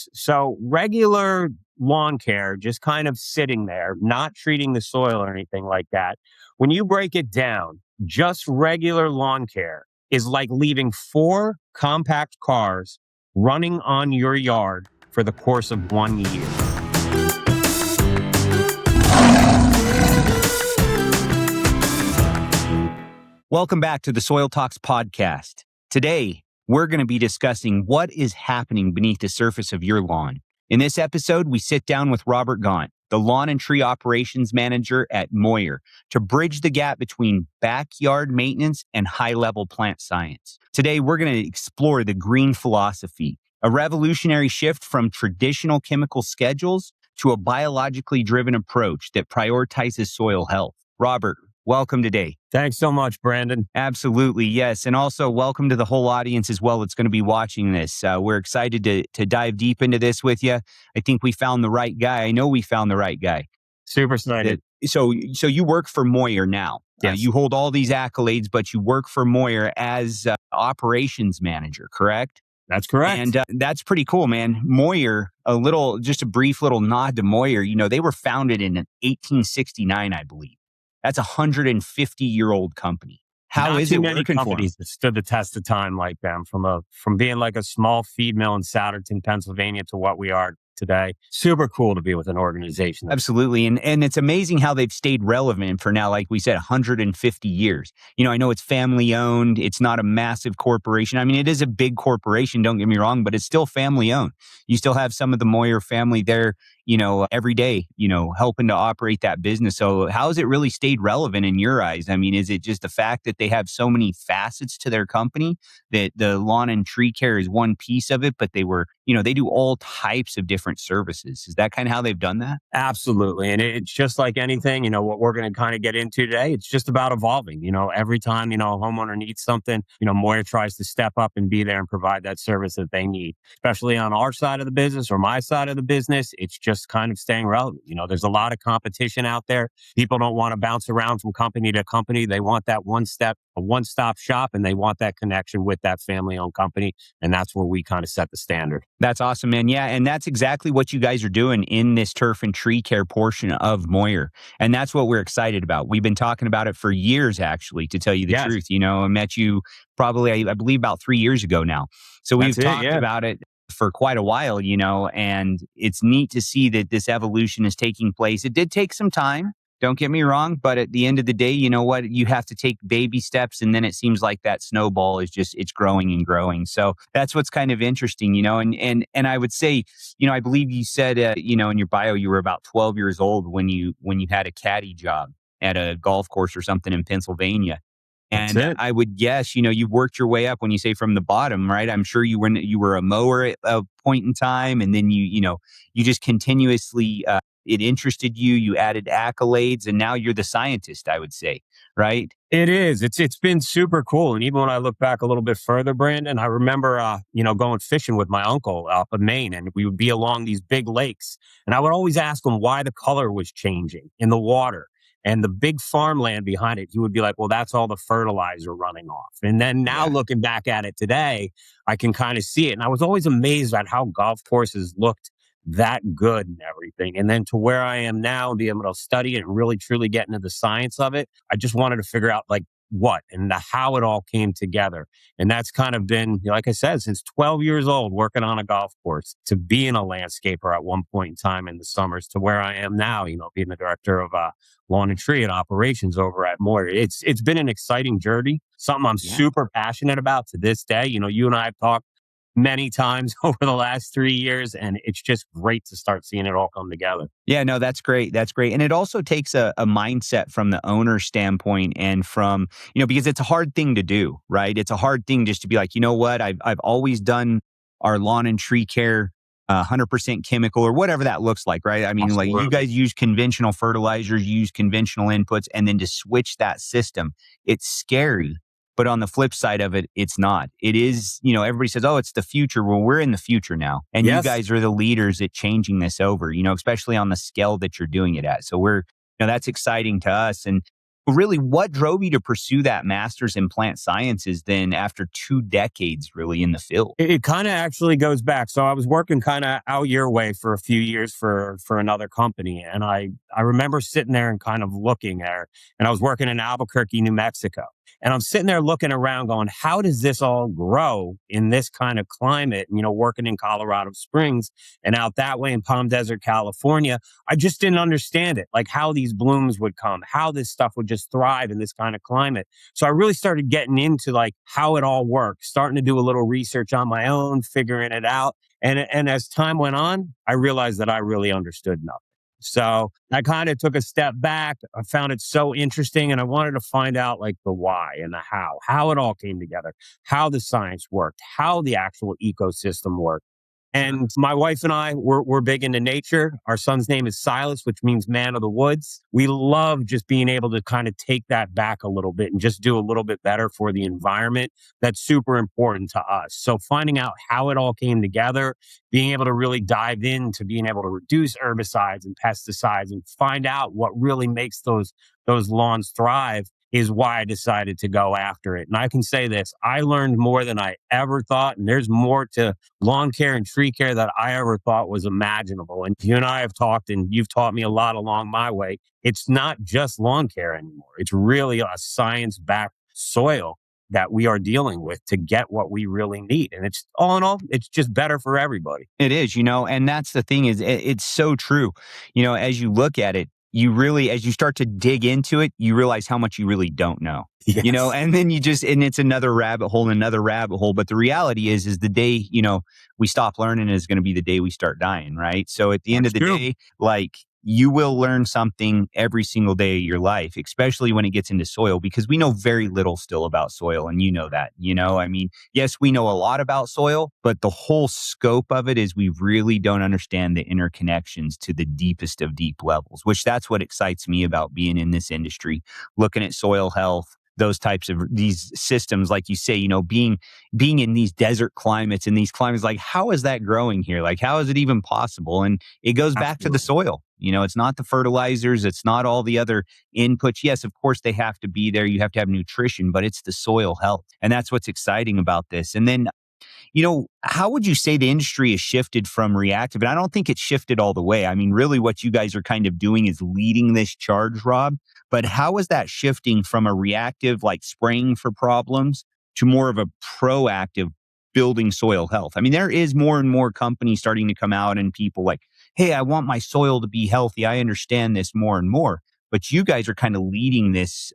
this. So regular lawn care, just kind of sitting there, not treating the soil or anything like that. When you break it down, just regular lawn care is like leaving 4 compact cars running on your yard for the course of 1 year. Welcome back to the Soil Talks podcast. Today, we're going to be discussing what is happening beneath the surface of your lawn. In this episode, we sit down with Robert Gaunt, the Lawn and Tree Operations Manager at Moyer, to bridge the gap between backyard maintenance and high-level plant science. Today, we're going to explore the green philosophy, a revolutionary shift from traditional chemical schedules to a biologically driven approach that prioritizes soil health. Robert, welcome today. Thanks so much, Brandon. Absolutely, yes. And also welcome to the whole audience as well that's going to be watching this. We're excited to dive deep into this with you. I think we found the right guy. I know we found the right guy. Super excited. So you work for Moyer now. Yes. You hold all these accolades, but you work for Moyer as operations manager, correct? That's correct. And that's pretty cool, man. Moyer, just a brief little nod to Moyer. You know, they were founded in 1869, I believe. That's a 150-year-old company. How is it working for them? That stood the test of time like them, from being like a small feed mill in Souderton, Pennsylvania, to what we are today. Super cool to be with an organization. Absolutely. And it's amazing how they've stayed relevant for now, like we said, 150 years. You know, I know it's family owned. It's not a massive corporation. I mean, it is a big corporation, don't get me wrong, but it's still family owned. You still have some of the Moyer family there, you know, every day, you know, helping to operate that business. So how has it really stayed relevant in your eyes? I mean, is it just the fact that they have so many facets to their company that the lawn and tree care is one piece of it, but they do all types of different services? Is that kind of how they've done that? Absolutely. And it's just like anything, you know, what we're going to kind of get into today, it's just about evolving. You know, every time, you know, a homeowner needs something, you know, Moyer tries to step up and be there and provide that service that they need, especially on our side of the business or my side of the business. It's just kind of staying relevant. You know, there's a lot of competition out there. People don't want to bounce around from company to company. They want that a one-stop shop, and they want that connection with that family-owned company. And that's where we kind of set the standard. That's awesome, man. Yeah, and that's exactly what you guys are doing in this turf and tree care portion of Moyer. And that's what we're excited about. We've been talking about it for years, actually, to tell you the truth. You know, I met you probably, I believe, about 3 years ago now. So we've talked about it for quite a while, you know, and it's neat to see that this evolution is taking place. It did take some time. Don't get me wrong, but at the end of the day, you know what? You have to take baby steps, and then it seems like that snowball is it's growing and growing. So that's what's kind of interesting, you know. And I would say, you know, I believe you said, you know, in your bio, you were about 12 years old when you had a caddy job at a golf course or something in Pennsylvania. And I would guess, you know, you worked your way up when you say from the bottom, right? I'm sure you were a mower at a point in time, and then you just continuously. It interested you, you added accolades, and now you're the scientist, I would say, right? It is. It's been super cool. And even when I look back a little bit further, Brandon, I remember, going fishing with my uncle up in Maine, and we would be along these big lakes. And I would always ask him why the color was changing in the water. And the big farmland behind it, he would be like, well, that's all the fertilizer running off. And then now looking back at it today, I can kind of see it. And I was always amazed at how golf courses looked that good and everything. And then to where I am now and be able to study it and really truly get into the science of it, I just wanted to figure out like what and how it all came together. And that's kind of been, like I said, since 12 years old, working on a golf course, to being a landscaper at one point in time in the summers, to where I am now, you know, being the director of lawn and tree and operations over at Moyer. It's been an exciting journey, something I'm super passionate about to this day. You know, you and I have talked many times over the last 3 years, and it's just great to start seeing it all come together. Yeah, no, that's great. That's great. And it also takes a mindset from the owner standpoint, and from, you know, because it's a hard thing to do, right? It's a hard thing just to be like, you know what, I've always done our lawn and tree care 100% chemical or whatever that looks like, right? I mean, Absolutely. Like you guys use conventional fertilizers, use conventional inputs, and then to switch that system, it's scary. But on the flip side of it, it's not. It is, you know, everybody says, oh, it's the future. Well, we're in the future now. And you guys are the leaders at changing this over, you know, especially on the scale that you're doing it at. So that's exciting to us. And Really, what drove you to pursue that master's in plant sciences then after 2 decades really in the field? It kind of actually goes back. So I was working kind of out your way for a few years for another company, and I remember sitting there and kind of looking there, and I was working in Albuquerque, New Mexico, and I'm sitting there looking around, going, "How does this all grow in this kind of climate?" And, working in Colorado Springs and out that way in Palm Desert, California, I just didn't understand it, like how these blooms would come, how this stuff would just thrive in this kind of climate. So I really started getting into like how it all works, starting to do a little research on my own, figuring it out. And as time went on, I realized that I really understood nothing. So I kind of took a step back. I found it so interesting and I wanted to find out like the why and the how it all came together, how the science worked, how the actual ecosystem worked. And my wife and I, we're big into nature. Our son's name is Silas, which means man of the woods. We love just being able to kind of take that back a little bit and just do a little bit better for the environment. That's super important to us. So finding out how it all came together, being able to really dive into being able to reduce herbicides and pesticides and find out what really makes those lawns thrive is why I decided to go after it. And I can say this, I learned more than I ever thought. And there's more to lawn care and tree care that I ever thought was imaginable. And you and I have talked, and you've taught me a lot along my way. It's not just lawn care anymore. It's really a science-backed soil that we are dealing with to get what we really need. And it's all in all, it's just better for everybody. It is, and that's the thing is it's so true. As you look at it, you really, as you start to dig into it, you realize how much you really don't know. Yes. And then and it's another rabbit hole and another rabbit hole. But the reality is the day, we stop learning is going to be the day we start dying, right? So at the end That's of the true. day, like you will learn something every single day of your life, especially when it gets into soil, because we know very little still about soil. And that, I mean, yes, we know a lot about soil, but the whole scope of it is we really don't understand the interconnections to the deepest of deep levels, which that's what excites me about being in this industry, looking at soil health, those types of these systems, like you say, being in these desert climates and these climates, like how is that growing here? Like how is it even possible? And it goes back to the Absolutely. soil. It's not the fertilizers, it's not all the other inputs. Yes, of course they have to be there. You have to have nutrition, but it's the soil health. And that's what's exciting about this. And then how would you say the industry has shifted from reactive? And I don't think it's shifted all the way. I mean, really what you guys are kind of doing is leading this charge, Rob. But how is that shifting from a reactive, like spraying for problems, to more of a proactive building soil health? I mean, there is more and more companies starting to come out and people like, hey, I want my soil to be healthy. I understand this more and more. But you guys are kind of leading this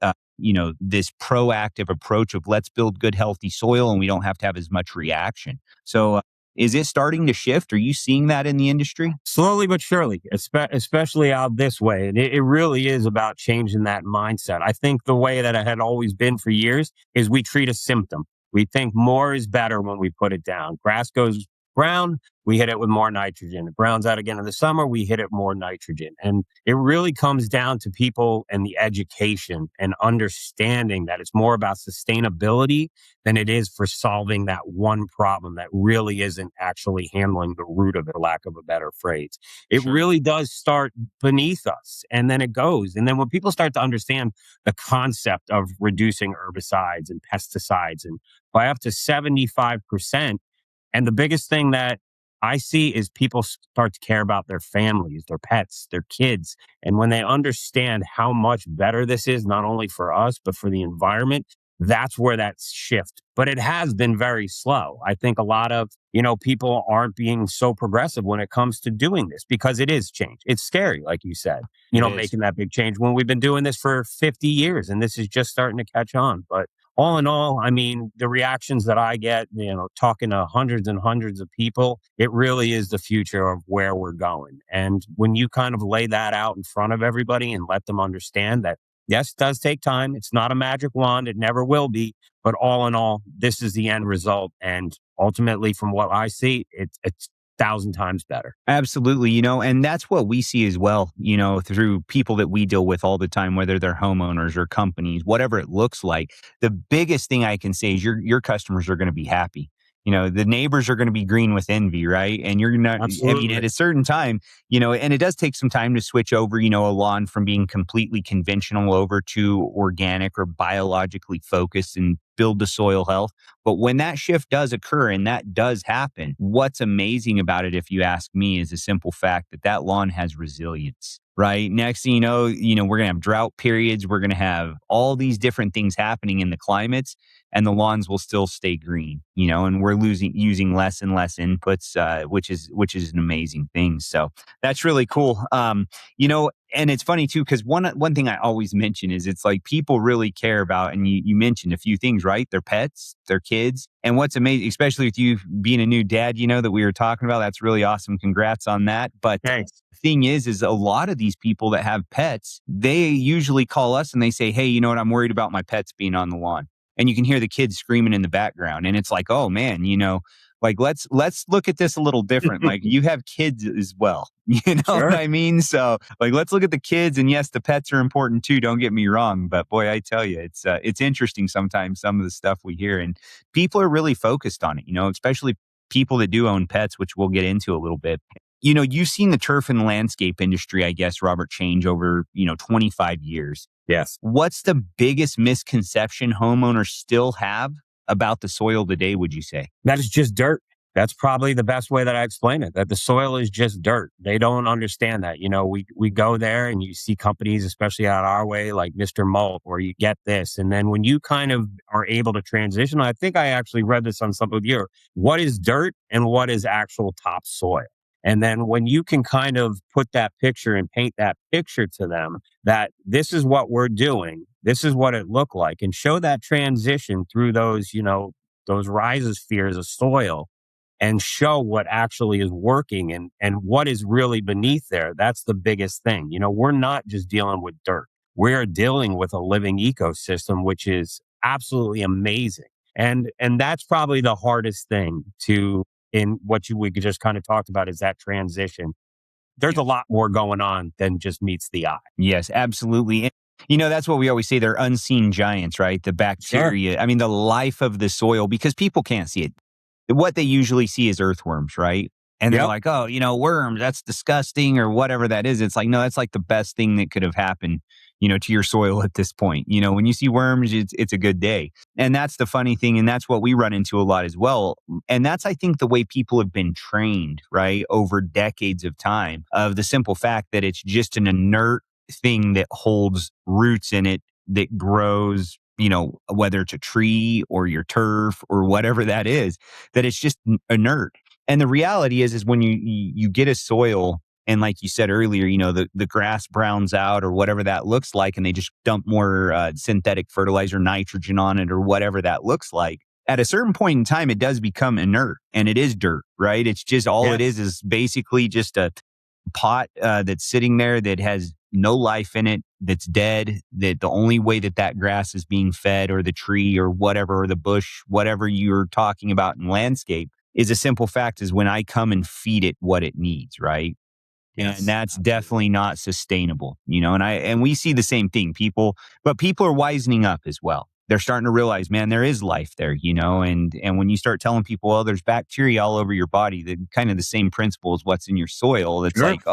this proactive approach of let's build good, healthy soil and we don't have to have as much reaction. So is it starting to shift? Are you seeing that in the industry? Slowly but surely, especially out this way. And it really is about changing that mindset. I think the way that it had always been for years is we treat a symptom. We think more is better when we put it down. Grass goes brown, we hit it with more nitrogen. It browns out again in the summer, we hit it more nitrogen. And it really comes down to people and the education and understanding that it's more about sustainability than it is for solving that one problem that really isn't actually handling the root of it, for lack of a better phrase. It Sure. really does start beneath us and then it goes. And then when people start to understand the concept of reducing herbicides and pesticides and by up to 75%, and the biggest thing that I see is people start to care about their families, their pets, their kids. And when they understand how much better this is, not only for us, but for the environment, that's where that shift. But it has been very slow. I think a lot of, people aren't being so progressive when it comes to doing this because it is change. It's scary, like you said, It is. making that big change when we've been doing this for 50 years and this is just starting to catch on. But all in all, I mean, the reactions that I get, talking to hundreds and hundreds of people, it really is the future of where we're going. And when you kind of lay that out in front of everybody and let them understand that, yes, it does take time. It's not a magic wand. It never will be. But all in all, this is the end result. And ultimately, from what I see, it's 1,000 times better. Absolutely, and that's what we see as well, through people that we deal with all the time, whether they're homeowners or companies, whatever it looks like. The biggest thing I can say is your customers are going to be happy. the neighbors are going to be green with envy, right? And you're not, I mean, at Absolutely. a certain time, and it does take some time to switch over, a lawn from being completely conventional over to organic or biologically focused and build the soil health. But when that shift does occur and that does happen, what's amazing about it, if you ask me, is the simple fact that that lawn has resilience. Right. Next thing we're going to have drought periods. We're going to have all these different things happening in the climates, and the lawns will still stay green, and we're using less and less inputs, which is an amazing thing. So that's really cool. And it's funny too, because one thing I always mention is it's like people really care about, and you mentioned a few things, right? Their pets, their kids. And what's amazing, especially with you being a new dad, that we were talking about, that's really awesome. Congrats on that. But Thanks. thing is a lot of these people that have pets, they usually call us and they say, hey, you know what? I'm worried about my pets being on the lawn. And you can hear the kids screaming in the background. And it's like, oh man, like let's look at this a little different. Like you have kids as well. You know what Sure. I mean? So like let's look at the kids, and yes, the pets are important too. Don't get me wrong. But boy, I tell you, it's interesting sometimes some of the stuff we hear, and people are really focused on it, especially people that do own pets, which we'll get into a little bit. You've seen the turf and landscape industry, I guess, Robert, change over, 25 years. Yes. What's the biggest misconception homeowners still have about the soil today, would you say? That is just dirt. That's probably the best way that I explain it, that the soil is just dirt. They don't understand that. We go there and you see companies, especially out our way, like Mr. Molt, where you get this. And then when you kind of are able to transition, I think I actually read this on something with you. What is dirt and what is actual topsoil? And then when you can kind of put that picture and paint that picture to them that this is what we're doing, this is what it looked like, and show that transition through those rhizospheres of soil and show what actually is working and what is really beneath there. That's the biggest thing. We're not just dealing with dirt. We're dealing with a living ecosystem, which is absolutely amazing. And that's probably the hardest thing to in what we just kind of talked about is that transition. There's a lot more going on than just meets the eye. Yes, absolutely. And, that's what we always say. They're unseen giants, right? The Sure. bacteria, I mean, the life of the soil, because people can't see it. What they usually see is earthworms, right? And they're Yep. like, oh, worms, that's disgusting or whatever that is. It's like, no, that's like the best thing that could have happened, to your soil at this point. When you see worms, it's a good day. And that's the funny thing. And that's what we run into a lot as well. And that's, I think, the way people have been trained, right, over decades of time, of the simple fact that it's just an inert thing that holds roots in it that grows, whether it's a tree or your turf or whatever that is, that it's just inert. And the reality is when you get a soil, and like you said earlier, the grass browns out or whatever that looks like, and they just dump more synthetic fertilizer, nitrogen on it or whatever that looks like. At a certain point in time, it does become inert, and it is dirt, right? It's just all it Yes. is basically just a pot that's sitting there that has no life in it, that's dead, that the only way that grass is being fed, or the tree or whatever, or the bush, whatever you're talking about in landscape, is a simple fact is when I come and feed it what it needs, right? And Yes. that's Absolutely. definitely not sustainable, and we see the same thing. But people are wisening up as well. They're starting to realize, man, there is life there, and when you start telling people, well, there's bacteria all over your body, that kind of the same principle as what's in your soil. It's Sure. like,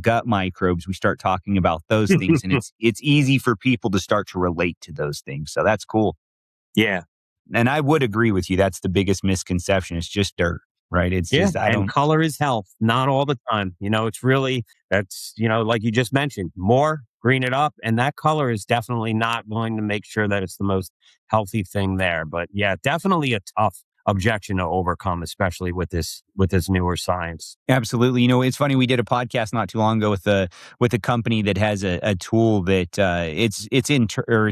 gut microbes. We start talking about those things, and it's easy for people to start to relate to those things. So that's cool. Yeah. And I would agree with you. That's the biggest misconception. It's just dirt, right? It's Yeah, just, I and don't. color is health, not all the time. It's really like you just mentioned, more green it up, and that color is definitely not going to make sure that it's the most healthy thing there. But yeah, definitely a tough objection to overcome, especially with this newer science. Absolutely. It's funny. We did a podcast not too long ago with a company that has a tool that it's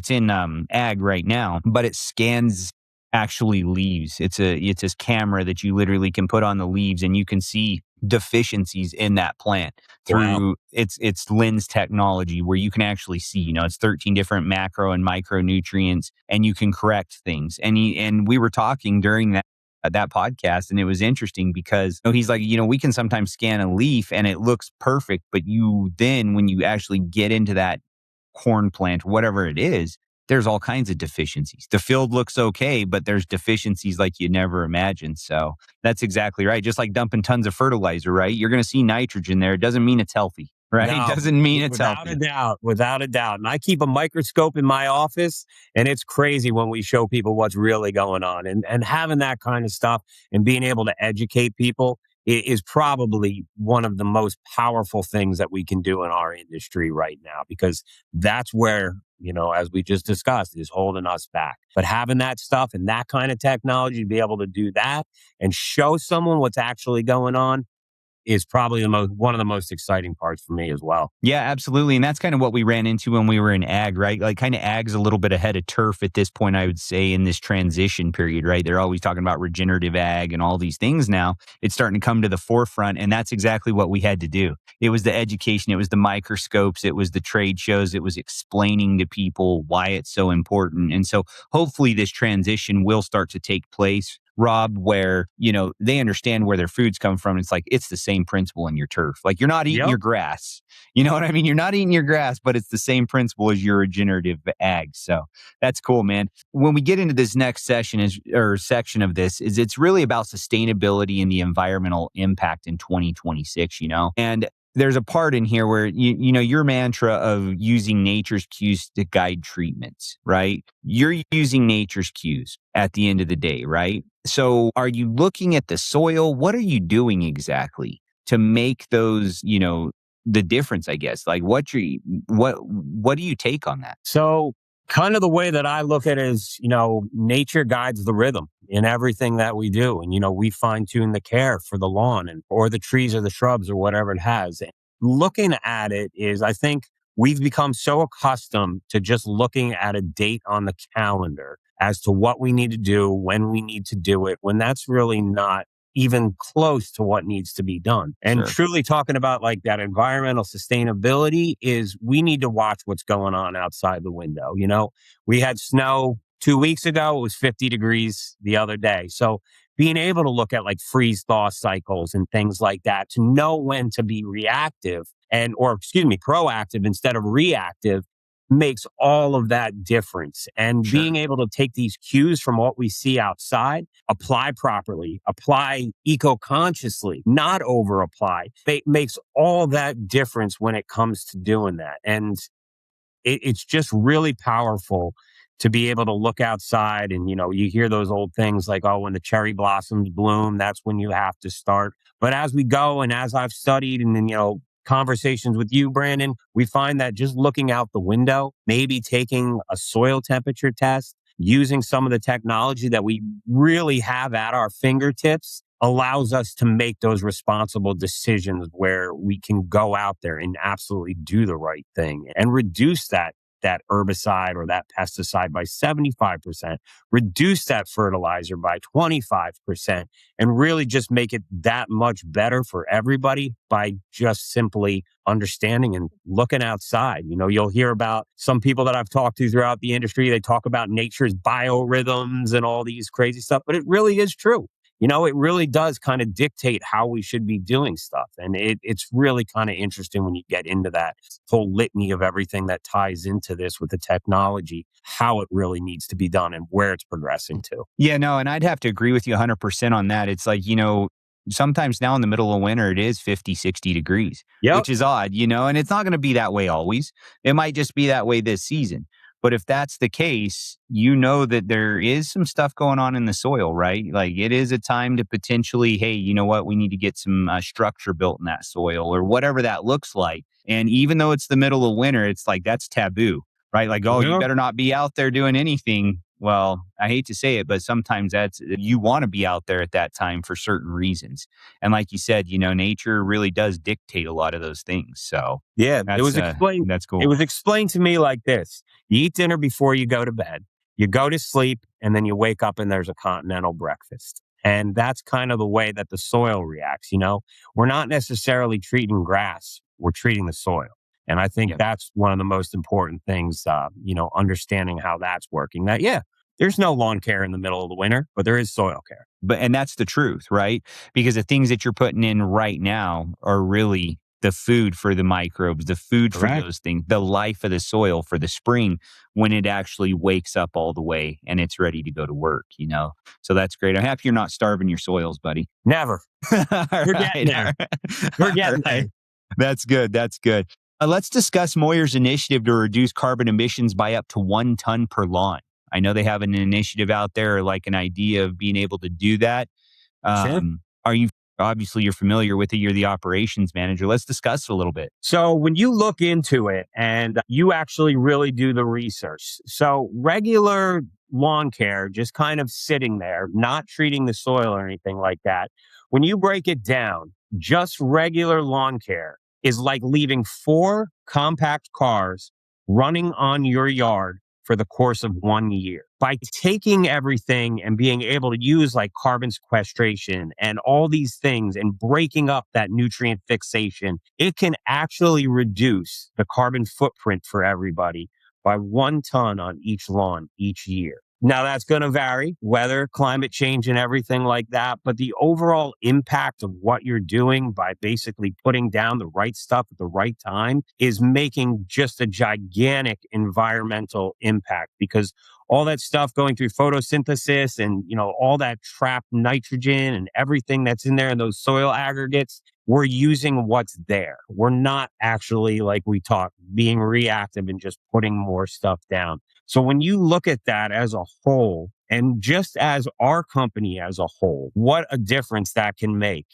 in ag right now, but it scans actually leaves. It's this camera that you literally can put on the leaves, and you can see deficiencies in that plant Wow. through its lens technology, where you can actually see, it's 13 different macro and micronutrients, and you can correct things. And we were talking during that podcast, and it was interesting because he's like, we can sometimes scan a leaf and it looks perfect, but when you actually get into that corn plant, whatever it is, there's all kinds of deficiencies. The field looks okay, but there's deficiencies like you never imagined. So that's exactly right. Just like dumping tons of fertilizer, right? You're going to see nitrogen there. It doesn't mean it's healthy, right? No, Doesn't mean it's without a healthy. doubt, without a doubt. And I keep a microscope in my office, and it's crazy when we show people what's really going on. And having that kind of stuff and being able to educate people is probably one of the most powerful things that we can do in our industry right now, because that's where, as we just discussed, is holding us back. But having that stuff and that kind of technology to be able to do that and show someone what's actually going on is probably one of the most exciting parts for me as well. Yeah, absolutely. And that's kind of what we ran into when we were in ag, right? Like kind of ag's a little bit ahead of turf at this point, I would say, in this transition period, right? They're always talking about regenerative ag and all these things now. It's starting to come to the forefront. And that's exactly what we had to do. It was the education, it was the microscopes, it was the trade shows, it was explaining to people why it's so important. And so hopefully this transition will start to take place, Rob, where, they understand where their food's come from. It's like, it's the same principle in your turf. Like you're not eating Yep. your grass. You know what I mean? You're not eating your grass, but it's the same principle as your regenerative ag. So that's cool, man. When we get into this next section section of this is it's really about sustainability and the environmental impact in 2026, and there's a part in here where your mantra of using nature's cues to guide treatments, right? You're using nature's cues at the end of the day, right? So are you looking at the soil? What are you doing exactly to make those, the difference, I guess? Like what do you take on that? So, kind of the way that I look at it is, nature guides the rhythm in everything that we do. And, we fine tune the care for the lawn or the trees or the shrubs or whatever it has. And looking at it is, I think we've become so accustomed to just looking at a date on the calendar as to what we need to do, when we need to do it, when that's really not even close to what needs to be done. And Sure. truly talking about like that environmental sustainability is we need to watch what's going on outside the window. We had snow 2 weeks ago. It was 50 degrees the other day. So being able to look at like freeze thaw cycles and things like that to know when to be reactive proactive instead of reactive makes all of that difference. And Sure. being able to take these cues from what we see outside, apply properly, apply eco-consciously, not over apply, makes all that difference when it comes to doing that. And it's just really powerful to be able to look outside and, you hear those old things like, oh, when the cherry blossoms bloom, that's when you have to start. But as we go and as I've studied and then, conversations with you, Brandon, we find that just looking out the window, maybe taking a soil temperature test, using some of the technology that we really have at our fingertips allows us to make those responsible decisions where we can go out there and absolutely do the right thing and reduce that herbicide or that pesticide by 75%, reduce that fertilizer by 25%, and really just make it that much better for everybody by just simply understanding and looking outside. You'll hear about some people that I've talked to throughout the industry. They talk about nature's biorhythms and all these crazy stuff, but it really is true. It really does kind of dictate how we should be doing stuff. And it's really kind of interesting when you get into that whole litany of everything that ties into this with the technology, how it really needs to be done and where it's progressing to. Yeah, no, and I'd have to agree with you 100% on that. It's like, sometimes now in the middle of winter, it is 50, 60 degrees, Yep. which is odd, and it's not going to be that way always. It might just be that way this season. But if that's the case, that there is some stuff going on in the soil, right? Like it is a time to potentially, hey, you know what? We need to get some structure built in that soil or whatever that looks like. And even though it's the middle of winter, it's like that's taboo, right? Like, oh, you better not be out there doing anything. Well, I hate to say it, but sometimes you want to be out there at that time for certain reasons. And like you said, nature really does dictate a lot of those things. So yeah, that's cool. It was explained to me like this. You eat dinner before you go to bed, you go to sleep, and then you wake up and there's a continental breakfast. And that's kind of the way that the soil reacts. We're not necessarily treating grass, we're treating the soil. And I think that's one of the most important things, understanding how that's working. That, there's no lawn care in the middle of the winter, but there is soil care. And that's the truth, right? Because the things that you're putting in right now are really the food for the microbes, the food for those things, the life of the soil for the spring when it actually wakes up all the way and it's ready to go to work, you know? So that's great. I'm happy you're not starving your soils, buddy. Never. All We're getting right. there. We're All getting right. there. That's good. That's good. Let's discuss Moyer's initiative to reduce carbon emissions by up to 1 ton per lawn. I know they have an initiative out there, like an idea of being able to do that. Sure. Are you obviously you're familiar with it? You're the operations manager. Let's discuss it a little bit. So when you look into it and you actually really do the research, so regular lawn care, just kind of sitting there, not treating the soil or anything like that. When you break it down, just regular lawn care is like leaving 4 compact cars running on your yard for the course of 1 year. By taking everything and being able to use like carbon sequestration and all these things and breaking up that nutrient fixation, it can actually reduce the carbon footprint for everybody by 1 ton on each lawn each year. Now, that's going to vary, weather, climate change, and everything like that. But the overall impact of what you're doing by basically putting down the right stuff at the right time is making just a gigantic environmental impact, because all that stuff going through photosynthesis and, all that trapped nitrogen and everything that's in there in those soil aggregates, we're using what's there. We're not actually, like we talk, being reactive and just putting more stuff down. So when you look at that as a whole, and just as our company as a whole, what a difference that can make,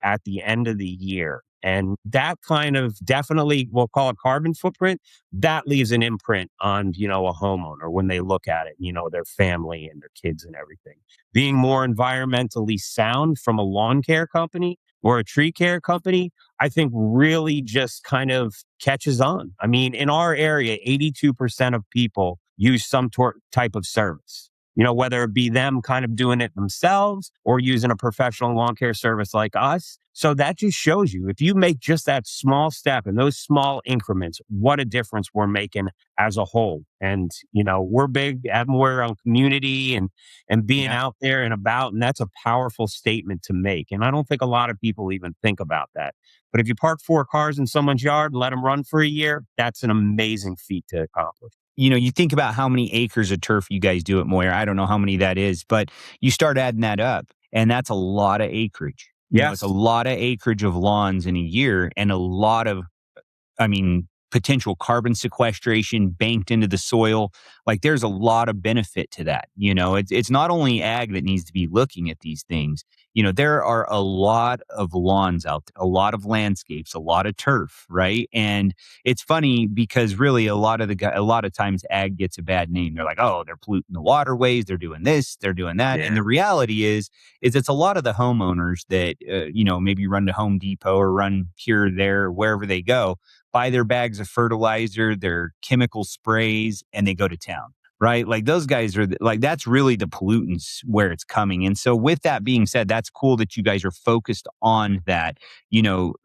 at the end of the year. And that kind of definitely, we'll call it carbon footprint, that leaves an imprint on, a homeowner when they look at it, their family and their kids and everything. Being more environmentally sound from a lawn care company or a tree care company, I think really just kind of catches on. I mean, in our area, 82% of people use some type of service. Whether it be them kind of doing it themselves or using a professional lawn care service like us. So that just shows you, if you make just that small step and those small increments, what a difference we're making as a whole. And, we're big at more on community and being Yeah. out there and about. And that's a powerful statement to make. And I don't think a lot of people even think about that. But if you park 4 cars in someone's yard and let them run for a year, that's an amazing feat to accomplish. You think about how many acres of turf you guys do at Moyer. I don't know how many that is, but you start adding that up, and that's a lot of acreage. It's a Yes. lot of acreage of lawns in a year and a lot of, potential carbon sequestration banked into the soil. Like there's a lot of benefit to that. It's not only ag that needs to be looking at these things. There are a lot of lawns out there, a lot of landscapes, a lot of turf, right? And it's funny because really a lot of times ag gets a bad name. They're like, oh, they're polluting the waterways, they're doing this, they're doing that. And Yeah. the reality is it's a lot of the homeowners that maybe run to Home Depot or run here or there, wherever they go, buy their bags of fertilizer, their chemical sprays, and they go to town, right? Like those guys are like, that's really the pollutants where it's coming. And so with that being said, that's cool that you guys are focused on that,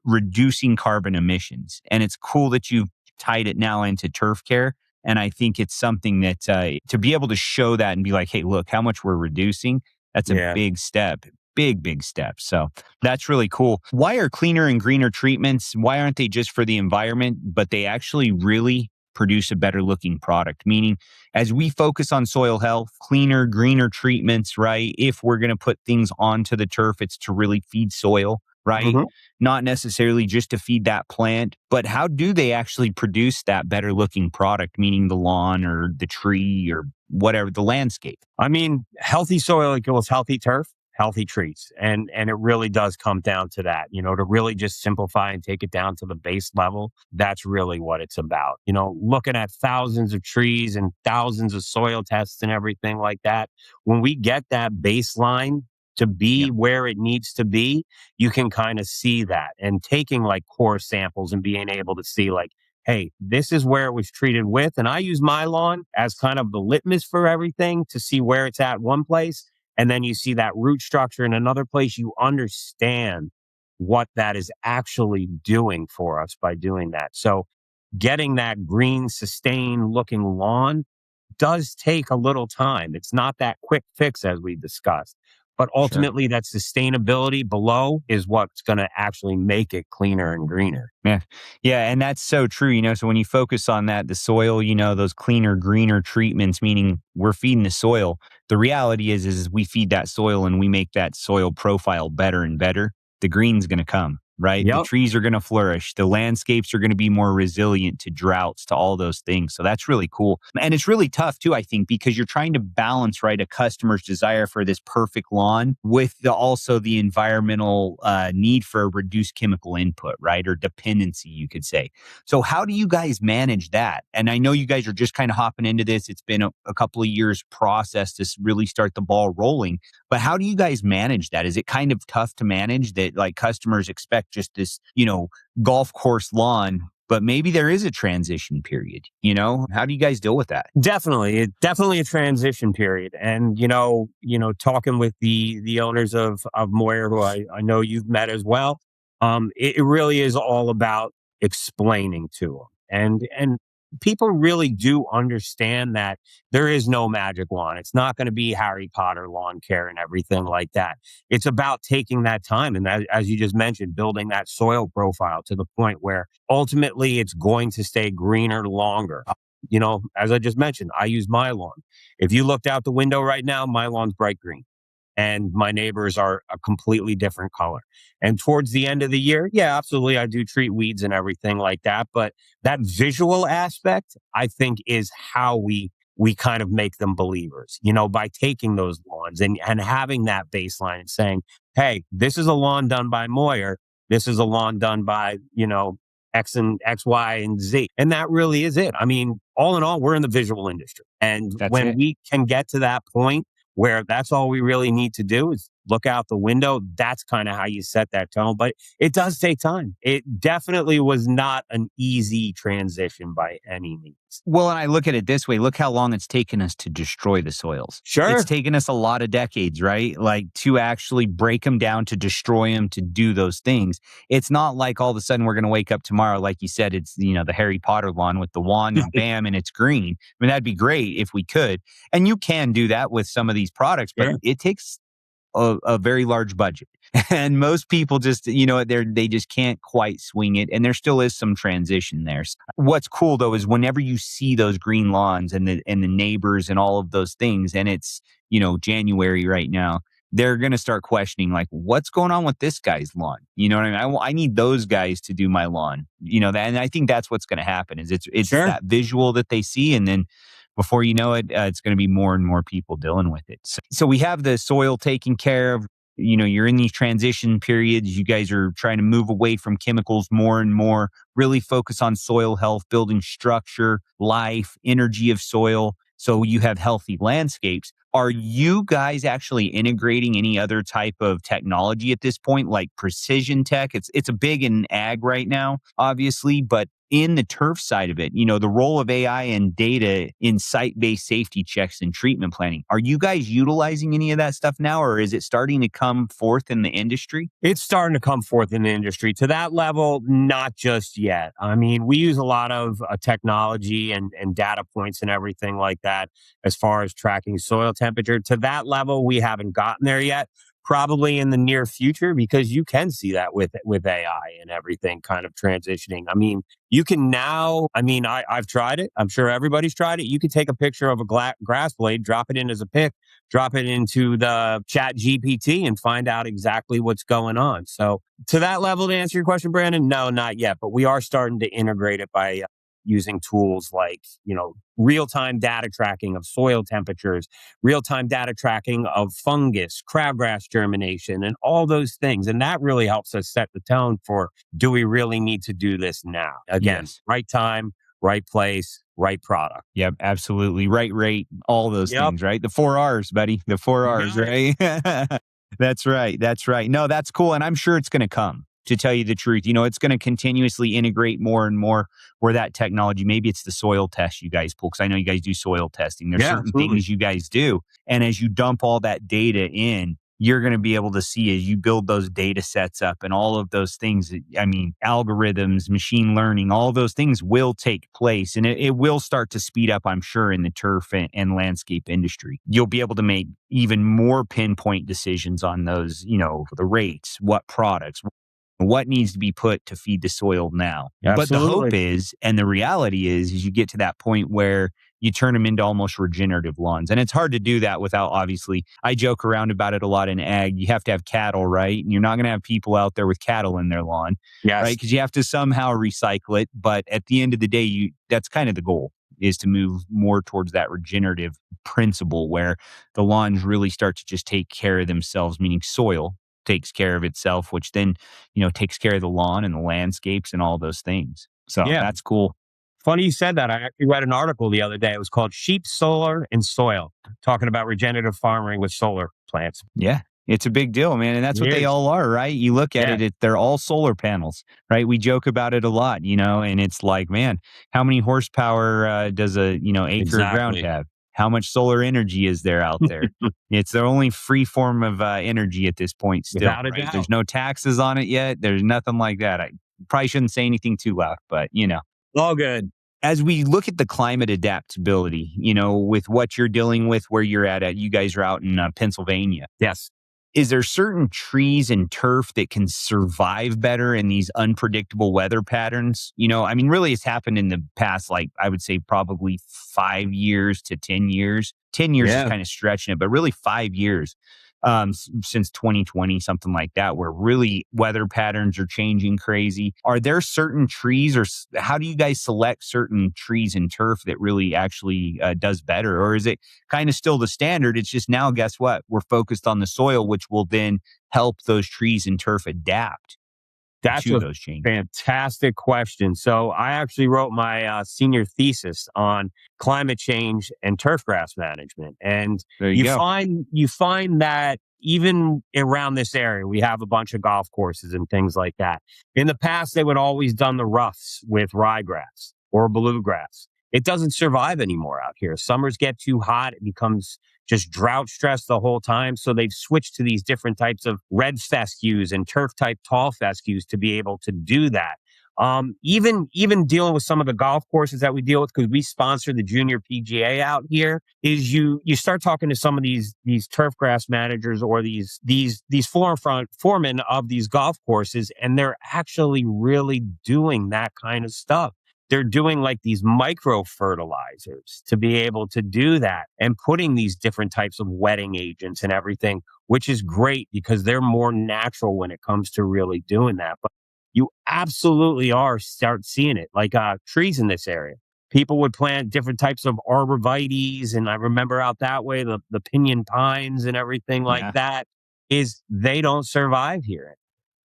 reducing carbon emissions. And it's cool that you've tied it now into turf care. And I think it's something that to be able to show that and be like, hey, look how much we're reducing. That's a Yeah. big step. Big step. So that's really cool. Why are cleaner and greener treatments? Why aren't they just for the environment, but they actually really produce a better looking product? Meaning, as we focus on soil health, cleaner, greener treatments, right? If we're going to put things onto the turf, it's to really feed soil, right? Mhm. Not necessarily just to feed that plant, but how do they actually produce that better looking product, meaning the lawn or the tree or whatever, the landscape? I mean, healthy soil equals healthy turf, healthy trees. And it really does come down to that, to really just simplify and take it down to the base level. That's really what it's about. Looking at thousands of trees and thousands of soil tests and everything like that. When we get that baseline to be Yep. where it needs to be, you can kind of see that. And taking like core samples and being able to see like, hey, this is where it was treated with. And I use my lawn as kind of the litmus for everything to see where it's at one place. And then you see that root structure in another place. You understand what that is actually doing for us by doing that. So getting that green, sustained looking lawn does take a little time. It's not that quick fix as we discussed. but Sure. ultimately that sustainability below is what's going to actually make it cleaner and greener. Yeah. Yeah. And that's so true. So when you focus on that, the soil, those cleaner, greener treatments, meaning we're feeding the soil. The reality is we feed that soil and we make that soil profile better and better. The green's going to come, right? The Yep. trees are going to flourish. The landscapes are going to be more resilient to droughts, to all those things. So that's really cool. And it's really tough too, I think, because you're trying to balance, right, a customer's desire for this perfect lawn with also the environmental need for reduced chemical input, right? Or dependency, you could say. So how do you guys manage that? And I know you guys are just kind of hopping into this. It's been a couple of years process to really start the ball rolling. But how do you guys manage that? Is it kind of tough to manage that, like, customers expect just this, golf course lawn, but maybe there is a transition period, How do you guys deal with that? Definitely a transition period. And, talking with the owners of Moyer, who I know you've met as well, it really is all about explaining to them. And people really do understand that there is no magic lawn. It's not going to be Harry Potter lawn care and everything like that. It's about taking that time and, as you just mentioned, building that soil profile to the point where ultimately it's going to stay greener longer. As I just mentioned, I use my lawn. If you looked out the window right now, my lawn's bright green and my neighbors are a completely different color. And towards the end of the year, yeah, absolutely, I do treat weeds and everything like that. But that visual aspect, I think, is how we kind of make them believers, by taking those lawns and having that baseline and saying, hey, this is a lawn done by Moyer. This is a lawn done by, X and X, Y, and Z. And that really is it. I mean, all in all, we're in the visual industry. And That's when it. we can get to that point where that's all we really need to do is look out the window, that's kind of how you set that tone. But it does take time. It definitely was not an easy transition by any means. Well, and I look at it this way. Look how long it's taken us to destroy the soils. It's Sure. taken us a lot of decades, right? Like, to actually break them down, to destroy them, to do those things. It's not like all of a sudden we're going to wake up tomorrow, like you said, it's, the Harry Potter lawn with the wand and bam, and it's green. I mean, that'd be great if we could. And you can do that with some of these products, but Yeah. it takes a very large budget. And most people just, they just can't quite swing it. And there still is some transition there. What's cool though is whenever you see those green lawns and the neighbors and all of those things, and it's, January right now, they're going to start questioning, like, what's going on with this guy's lawn? You know what I mean? I need those guys to do my lawn, and I think that's what's going to happen is it's Sure. that visual that they see. And then before you know it, it's going to be more and more people dealing with it. So we have the soil taken care of. You're in these transition periods. You guys are trying to move away from chemicals more and more, really focus on soil health, building structure, life, energy of soil. So you have healthy landscapes. Are you guys actually integrating any other type of technology at this point, like precision tech? It's a big in ag right now, obviously, but in the turf side of it, the role of AI and data in site-based safety checks and treatment planning. Are you guys utilizing any of that stuff now, or is it starting to come forth in the industry? It's starting to come forth in the industry to that level, not just yet. I mean, we use a lot of technology and data points and everything like that as far as tracking soil temperature. To that level, we haven't gotten there yet. Probably in the near future, because you can see that with AI and everything kind of transitioning. I mean, you can now. I mean, I've tried it. I'm sure everybody's tried it. You could take a picture of a grass blade, drop it in as a pic, drop it into the chat GPT and find out exactly what's going on. So to that level, to answer your question, Brandon, no, not yet, but we are starting to integrate it by using tools like, real-time data tracking of soil temperatures, real-time data tracking of fungus, crabgrass germination, and all those things. And that really helps us set the tone for, do we really need to do this now? Again, Yes. right time, right place, right product. Yep, absolutely. Right rate, all those Yep. things, right? The 4 R's, buddy. The four You R's, got it. right? That's right. That's right. No, that's cool. And I'm sure it's going to come, to tell you the truth. It's going to continuously integrate more and more where that technology, maybe it's the soil test you guys pull, because I know you guys do soil testing. There's Yeah, certain absolutely. things you guys do. And as you dump all that data in, you're going to be able to see as you build those data sets up and all of those things. I mean, algorithms, machine learning, all those things will take place, and it will start to speed up, I'm sure, in the turf and landscape industry. You'll be able to make even more pinpoint decisions on those, the rates, what products, what needs to be put to feed the soil now. But the hope Absolutely. is, and the reality is you get to that point where you turn them into almost regenerative lawns. And it's hard to do that without, obviously, I joke around about it a lot in ag. You have to have cattle, right? And you're not going to have people out there with cattle in their lawn, right? Yes. Because you have to somehow recycle it. But at the end of the day, that's kind of the goal, is to move more towards that regenerative principle where the lawns really start to just take care of themselves, meaning soil takes care of itself, which then, takes care of the lawn and the landscapes and all those things. So Yeah. that's cool. Funny you said that. I actually read an article the other day. It was called Sheep, Solar, and Soil, talking about regenerative farming with solar plants. Yeah. It's a big deal, man. And that's It what they is. all are, right? You look at Yeah, they're all solar panels, right? We joke about it a lot, and it's like, man, how many horsepower does a, acre of ground exactly. have? How much solar energy is there out there? It's the only free form of energy at this point still, Without a right? doubt. There's no taxes on it yet. There's nothing like that. I probably shouldn't say anything too loud, but, All good. as we look at the climate adaptability, with what you're dealing with, where you're at you guys are out in Pennsylvania. Yes. Is there certain trees and turf that can survive better in these unpredictable weather patterns? I mean, really, it's happened in the past, like I would say probably 5 years to 10 years. 10 years is Yeah. kind of stretching it, but really 5 years since 2020, something like that, where really weather patterns are changing crazy. Are there certain trees, or how do you guys select certain trees and turf that really actually does better? Or is it kind of still the standard? It's just now, guess what? We're focused on the soil, which will then help those trees and turf adapt That's to a those changes. fantastic question. So I actually wrote my senior thesis on climate change and turf grass management, and There you you go. find that even around this area, we have a bunch of golf courses and things like that. In the past, they would always done the roughs with ryegrass or bluegrass. It doesn't survive anymore out here. Summers get too hot; it becomes just drought stress the whole time. So they've switched to these different types of red fescues and turf type tall fescues to be able to do that. Even dealing with some of the golf courses that we deal with, because we sponsor the junior PGA out here, is you start talking to some of these turf grass managers or these foremen of these golf courses, and they're actually really doing that kind of stuff. They're doing like these micro fertilizers to be able to do that and putting these different types of wetting agents and everything, which is great because they're more natural when it comes to really doing that. But you absolutely are start seeing it like trees in this area. People would plant different types of arborvitaes. And I remember out that way, the pinyon pines and everything like Yeah. that is they don't survive here,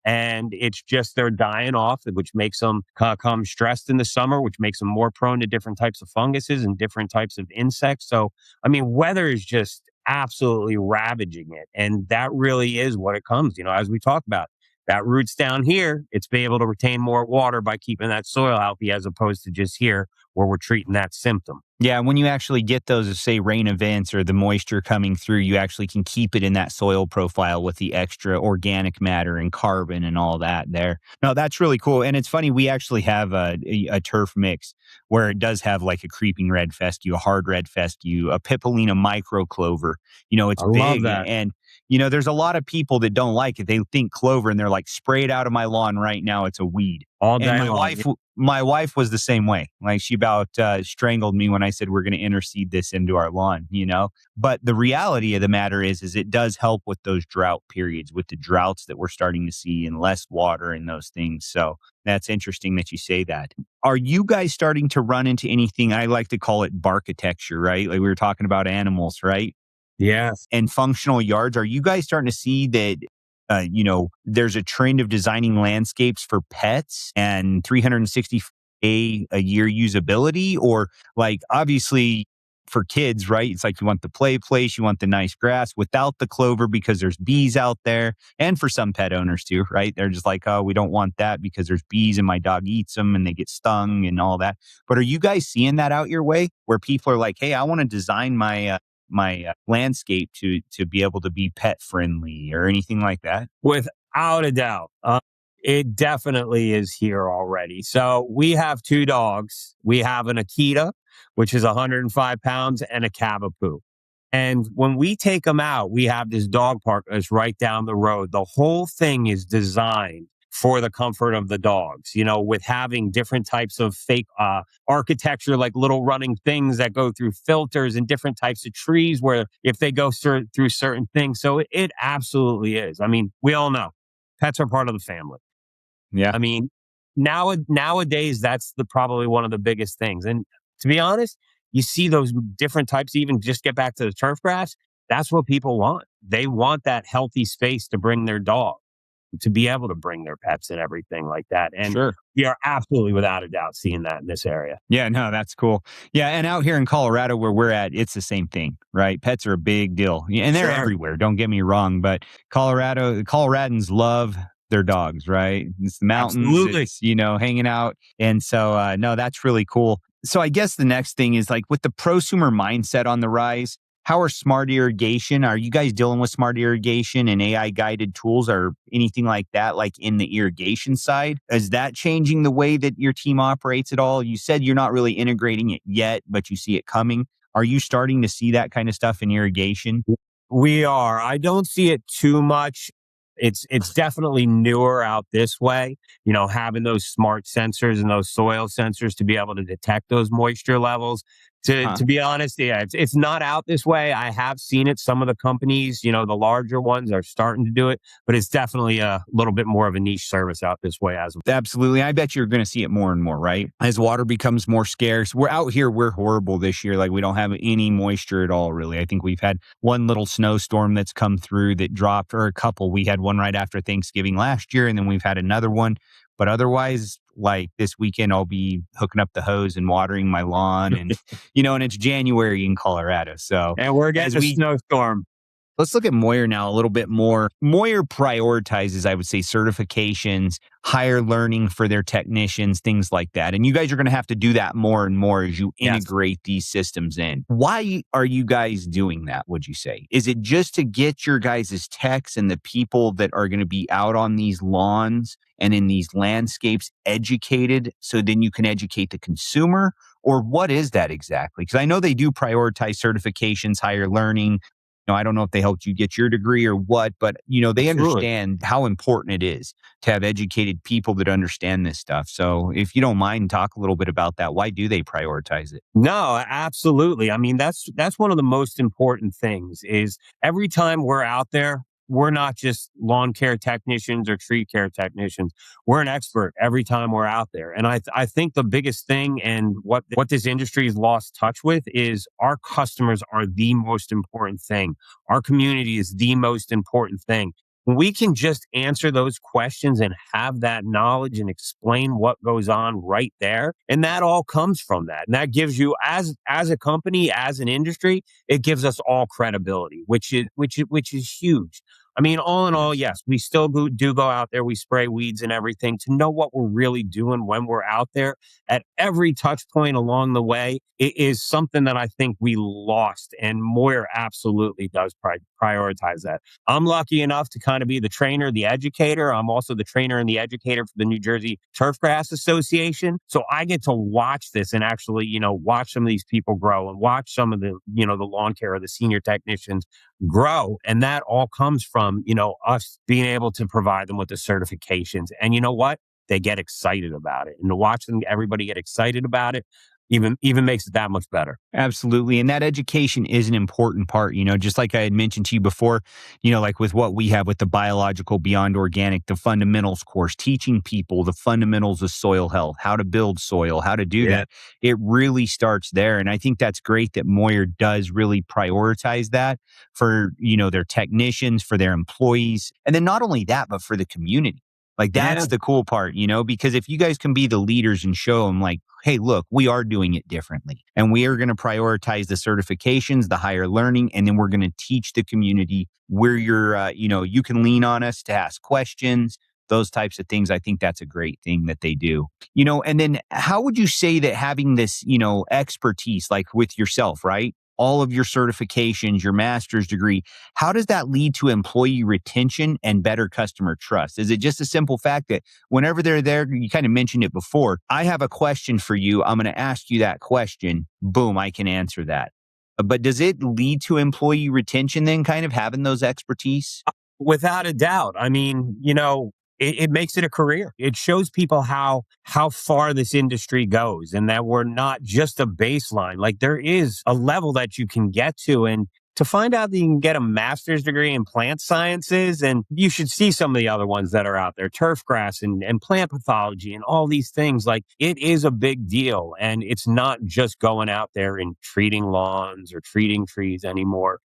and it's just they're dying off, which makes them come stressed in the summer, which makes them more prone to different types of funguses and different types of insects. So, I mean, weather is just absolutely ravaging it, and that really is what it comes. As we talk about, that roots down here, it's be able to retain more water by keeping that soil healthy, as opposed to just here where we're treating that symptom. Yeah, when you actually get those, say, rain events or the moisture coming through, you actually can keep it in that soil profile with the extra organic matter and carbon and all that there. No, that's really cool. And it's funny, we actually have a turf mix where it does have like a creeping red fescue, a hard red fescue, a Pippolina micro clover. It's I love big. that And there's a lot of people that don't like it. They think clover and they're like, spray it out of my lawn right now. It's a weed. all And day my long. wife, my wife was the same way. Like she about strangled me when I said we're going to interseed this into our lawn. But the reality of the matter is it does help with those drought periods, with the droughts that we're starting to see and less water and those things. So that's interesting that you say that. Are you guys starting to run into anything? I like to call it barkitecture, right? Like we were talking about animals, right? Yes. And functional yards. Are you guys starting to see that, there's a trend of designing landscapes for pets and 360 a year usability? Or like, obviously for kids, right? It's like you want the play place, you want the nice grass without the clover because there's bees out there. And for some pet owners too, right? They're just like, oh, we don't want that because there's bees and my dog eats them and they get stung and all that. But are you guys seeing that out your way where people are like, hey, I want to design my my landscape to be able to be pet friendly or anything like that? Without a doubt. It definitely is here already. So we have two dogs. We have an Akita, which is 105 pounds, and a Cavapoo. And when we take them out, we have this dog park that's right down the road. The whole thing is designed for the comfort of the dogs, with having different types of fake architecture, like little running things that go through filters and different types of trees where if they go through certain things. So it absolutely is. I mean, we all know pets are part of the family. Yeah. I mean, nowadays, that's probably one of the biggest things. And to be honest, you see those different types, even just get back to the turf grass. That's what people want. They want that healthy space to bring their dog, to be able to bring their pets and everything like that. And Sure. we are absolutely without a doubt seeing that in this area. Yeah, no, that's cool. Yeah, and out here in Colorado where we're at, it's the same thing, right? Pets are a big deal. Yeah, and they're Sure. everywhere, don't get me wrong, but Coloradans love their dogs, right? It's the mountains, Absolutely. it's, hanging out. And so no, that's really cool. So I guess the next thing is like with the prosumer mindset on the rise, how are smart irrigation? Are you guys dealing with smart irrigation and AI guided tools or anything like that, like in the irrigation side? Is that changing the way that your team operates at all? You said you're not really integrating it yet, but you see it coming. Are you starting to see that kind of stuff in irrigation? We are. I don't see it too much. It's definitely newer out this way, having those smart sensors and those soil sensors to be able to detect those moisture levels. To be honest, yeah, it's not out this way. I have seen it. Some of the companies, the larger ones are starting to do it, but it's definitely a little bit more of a niche service out this way as of. Absolutely. I bet you're going to see it more and more, right? As water becomes more scarce. We're out here, we're horrible this year. Like we don't have any moisture at all, really. I think we've had one little snowstorm that's come through that dropped, or a couple. We had one right after Thanksgiving last year, and then we've had another one. But otherwise, like this weekend, I'll be hooking up the hose and watering my lawn. And, and it's January in Colorado. So And we're getting a snowstorm. let's look at Moyer now a little bit more. Moyer prioritizes, I would say, certifications, higher learning for their technicians, things like that. And you guys are going to have to do that more and more as you integrate these systems in. Why are you guys doing that, would you say? Is it just to get your guys' techs and the people that are going to be out on these lawns and in these landscapes educated so then you can educate the consumer? Or what is that exactly? Because I know they do prioritize certifications, higher learning. I don't know if they helped you get your degree or what, but they understand how important it is to have educated people that understand this stuff. So if you don't mind, talk a little bit about that. Why do they prioritize it? No, absolutely. I mean, that's one of the most important things is every time we're out there, we're not just lawn care technicians or tree care technicians. We're an expert every time we're out there. And I think the biggest thing and what this industry has lost touch with is our customers are the most important thing. Our community is the most important thing. We can just answer those questions and have that knowledge and explain what goes on right there. And that all comes from that. And that gives you as a company, as an industry, it gives us all credibility, which is huge. I mean, all in all, yes, we still do go out there. We spray weeds and everything to know what we're really doing when we're out there at every touch point along the way. It is something that I think we lost, and Moyer absolutely does prioritize that. I'm lucky enough to kind of be the trainer, the educator. I'm also the trainer and the educator for the New Jersey Turfgrass Association. So I get to watch this and actually, watch some of these people grow and watch some of the, the lawn care or the senior technicians grow. And that all comes from, us being able to provide them with the certifications. And you know what? They get excited about it. And to watch everybody get excited about it, even makes it that much better. Absolutely. And that education is an important part, just like I had mentioned to you before, like with what we have with the biological beyond organic, the fundamentals course, teaching people the fundamentals of soil health, how to build soil, how to do that. It really starts there. And I think that's great that Moyer does really prioritize that for, their technicians, for their employees. And then not only that, but for the community. Like that's the cool part, because if you guys can be the leaders and show them like, hey, look, we are doing it differently and we are going to prioritize the certifications, the higher learning, and then we're going to teach the community where you're, you can lean on us to ask questions, those types of things. I think that's a great thing that they do, and then how would you say that having this, expertise like with yourself, right? all of your certifications, your master's degree, how does that lead to employee retention and better customer trust? Is it just a simple fact that whenever they're there, you kind of mentioned it before, I have a question for you, I'm going to ask you that question, boom, I can answer that. But does it lead to employee retention then, kind of having those expertise? Without a doubt. I mean, it makes it a career. It shows people how far this industry goes, and that we're not just a baseline. Like, there is a level that you can get to, and to find out that you can get a master's degree in plant sciences, and you should see some of the other ones that are out there, turf grass and plant pathology and all these things. Like, it is a big deal, and it's not just going out there and treating lawns or treating trees anymore.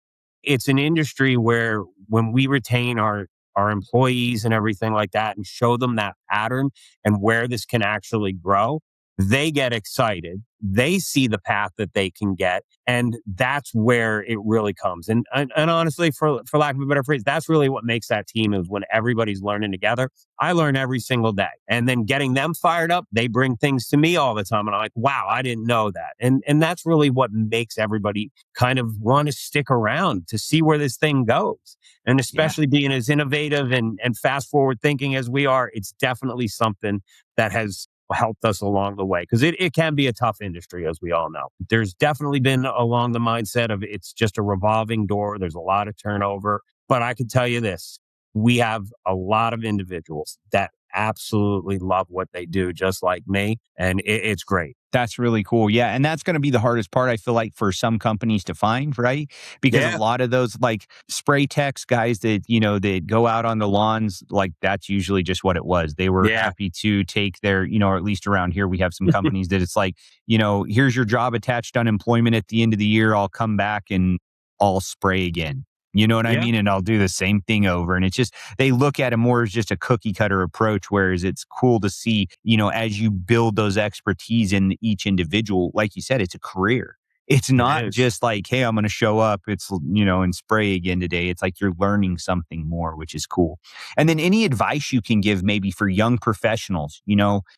It's an industry where, when we retain our employees and everything like that, and show them that pattern and where this can actually grow, they get excited. They see the path that they can get, and that's where it really comes. And honestly, for lack of a better phrase, that's really what makes that team, is when everybody's learning together. I learn every single day, and then getting them fired up, they bring things to me all the time, and I'm like, wow, I didn't know that. And that's really what makes everybody kind of want to stick around to see where this thing goes. And Yeah. especially being as innovative and fast forward thinking as we are, it's definitely something that has helped us along the way, because it can be a tough industry, as we all know. There's definitely been along the mindset of, it's just a revolving door. There's a lot of turnover, but I can tell you this, we have a lot of individuals that absolutely love what they do, just like me. And it's great. That's really cool. Yeah. And that's going to be the hardest part, I feel like, for some companies to find, right? Because a Yeah. lot of those like spray techs guys that, that go out on the lawns, like that's usually just what it was. They were Yeah. happy to take their, or at least around here, we have some companies that it's like, here's your job attached unemployment at the end of the year. I'll come back and I'll spray again. You know what I Yeah. mean? And I'll do the same thing over. And it's just, they look at it more as just a cookie cutter approach, whereas it's cool to see, as you build those expertise in each individual, like you said, it's a career. It's It not is. just like, hey, I'm going to show up, and spray again today. It's like you're learning something more, which is cool. And then any advice you can give maybe for young professionals,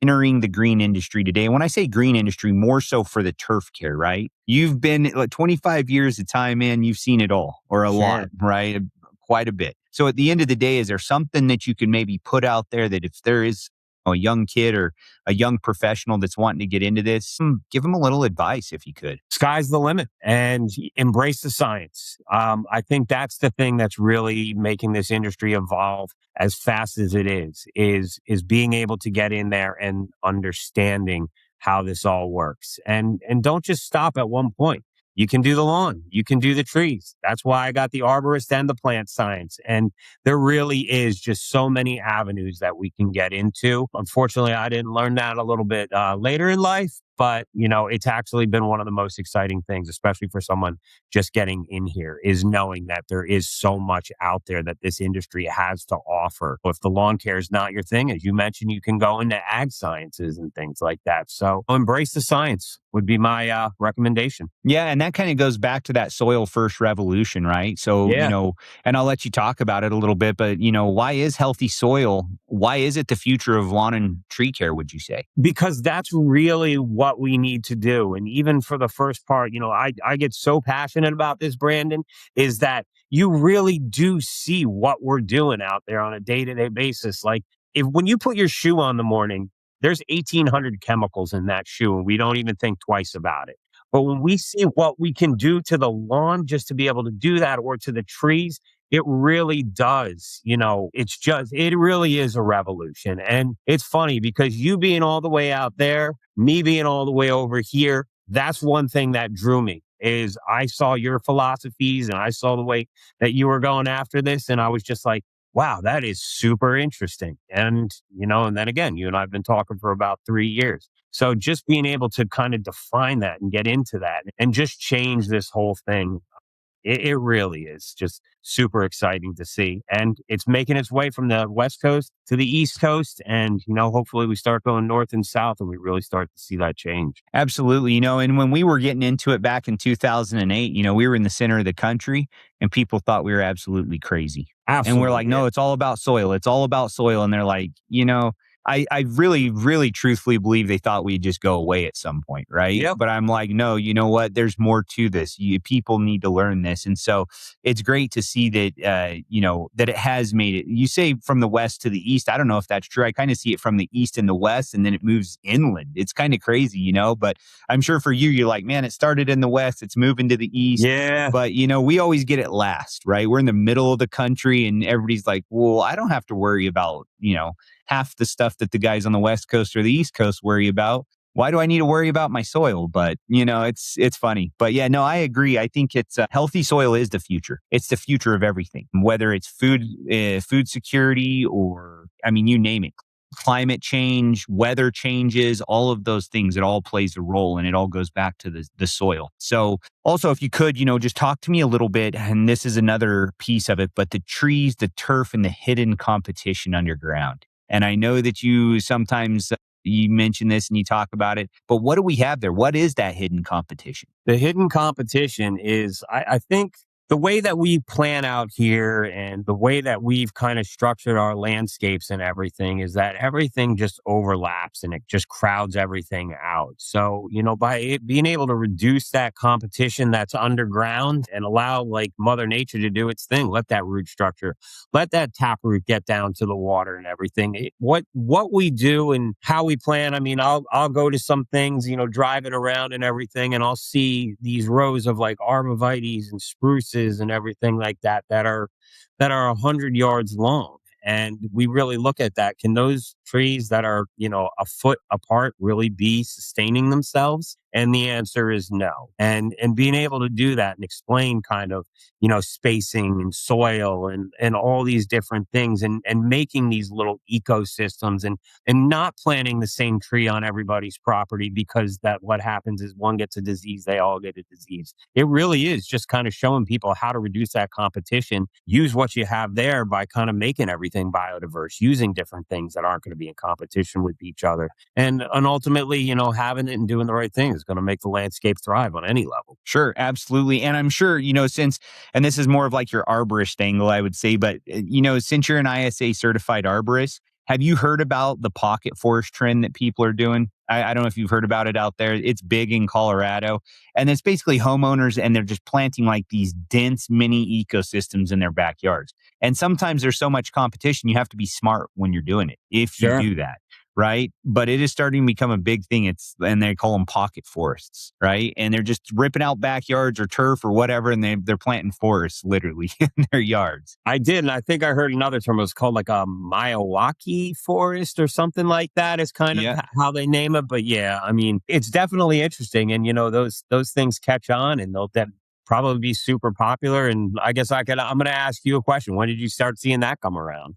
entering the green industry today. And when I say green industry, more so for the turf care, right? You've been like 25 years of time in, you've seen it all, or a lot, Sure. right? Quite a bit. So at the end of the day, is there something that you can maybe put out there that if there is a young kid or a young professional that's wanting to get into this, give them a little advice if you could? Sky's the limit, and embrace the science. I think that's the thing that's really making this industry evolve as fast as it is being able to get in there and understanding how this all works. And don't just stop at one point. You can do the lawn, you can do the trees. That's why I got the arborist and the plant science. And there really is just so many avenues that we can get into. Unfortunately, I didn't learn that a little bit later in life, but it's actually been one of the most exciting things, especially for someone just getting in here, is knowing that there is so much out there that this industry has to offer. If the lawn care is not your thing, as you mentioned, you can go into ag sciences and things like that. So embrace the science would be my recommendation. Yeah, and that kind of goes back to that soil first revolution, right? So, Yeah. and I'll let you talk about it a little bit, but why is healthy soil? Why is it the future of lawn and tree care, would you say? Because that's really what we need to do. And even for the first part, I get so passionate about this, Brandon, is that you really do see what we're doing out there on a day-to-day basis. Like, when you put your shoe on the morning, there's 1,800 chemicals in that shoe, and we don't even think twice about it. But when we see what we can do to the lawn just to be able to do that, or to the trees, it really does. It really is a revolution. And it's funny, because you being all the way out there, me being all the way over here, that's one thing that drew me, is I saw your philosophies and I saw the way that you were going after this. And I was just like, wow, that is super interesting. And then again, you and I have been talking for about 3 years. So just being able to kind of define that and get into that and just change this whole thing, it really is just super exciting to see. And it's making its way from the West Coast to the East Coast. And, hopefully we start going north and south and we really start to see that change. Absolutely. And when we were getting into it back in 2008, we were in the center of the country and people thought we were absolutely crazy. And we're like, Absolutely. no, it's all about soil. It's all about soil. And they're like, I really, really truthfully believe they thought we'd just go away at some point, right? Yep. But I'm like, no, you know what? There's more to this. People need to learn this. And so it's great to see that, that it has made it. You say from the west to the east. I don't know if that's true. I kind of see it from the east and the west, and then it moves inland. It's kind of crazy, but I'm sure for you, you're like, man, it started in the west, it's moving to the east. Yeah. But, we always get it last, right? We're in the middle of the country, and everybody's like, well, I don't have to worry about, half the stuff that the guys on the West Coast or the East Coast worry about. Why do I need to worry about my soil? But, it's funny. But yeah, no, I agree. I think it's healthy soil is the future. It's the future of everything, whether it's food security, or, I mean, you name it. Climate change, weather changes, all of those things, it all plays a role, and it all goes back to the soil. So also, if you could, just talk to me a little bit, and this is another piece of it, but the trees, the turf, and the hidden competition underground. And I know that you sometimes you mention this and you talk about it, but what do we have there? What is that hidden competition? The hidden competition is, I think, the way that we plan out here and the way that we've kind of structured our landscapes and everything is that everything just overlaps and it just crowds everything out. So, by being able to reduce that competition that's underground and allow like Mother Nature to do its thing, let that root structure, let that taproot get down to the water and everything. What we do and how we plan, I mean, I'll go to some things, driving around and everything, and I'll see these rows of like arborvitaes and spruces and everything like that are 100 yards long. And we really look at that. Can those trees that are, a foot apart really be sustaining themselves? And the answer is no. And being able to do that and explain kind of, spacing and soil and all these different things, and making these little ecosystems, and not planting the same tree on everybody's property, because that what happens is one gets a disease, they all get a disease. It really is just kind of showing people how to reduce that competition, use what you have there by kind of making everything biodiverse, using different things that aren't going to be in competition with each other. And ultimately, having it and doing the right thing is going to make the landscape thrive on any level. Sure, absolutely. And I'm sure, and this is more of like your arborist angle, I would say, but, since you're an ISA certified arborist, have you heard about the pocket forest trend that people are doing? I don't know if you've heard about it out there. It's big in Colorado. And it's basically homeowners, and they're just planting like these dense mini ecosystems in their backyards. And sometimes there's so much competition, you have to be smart when you're doing it, if you Sure. do that. Right. But it is starting to become a big thing. And they call them pocket forests. Right. And they're just ripping out backyards or turf or whatever. And they're planting forests literally in their yards. I did, and I think I heard another term. It was called like a Miyawaki forest or something like that. Is kind of Yeah. how they name it. But yeah, I mean, it's definitely interesting, and those things catch on, and they'll probably be super popular. And I guess I'm going to ask you a question. When did you start seeing that come around?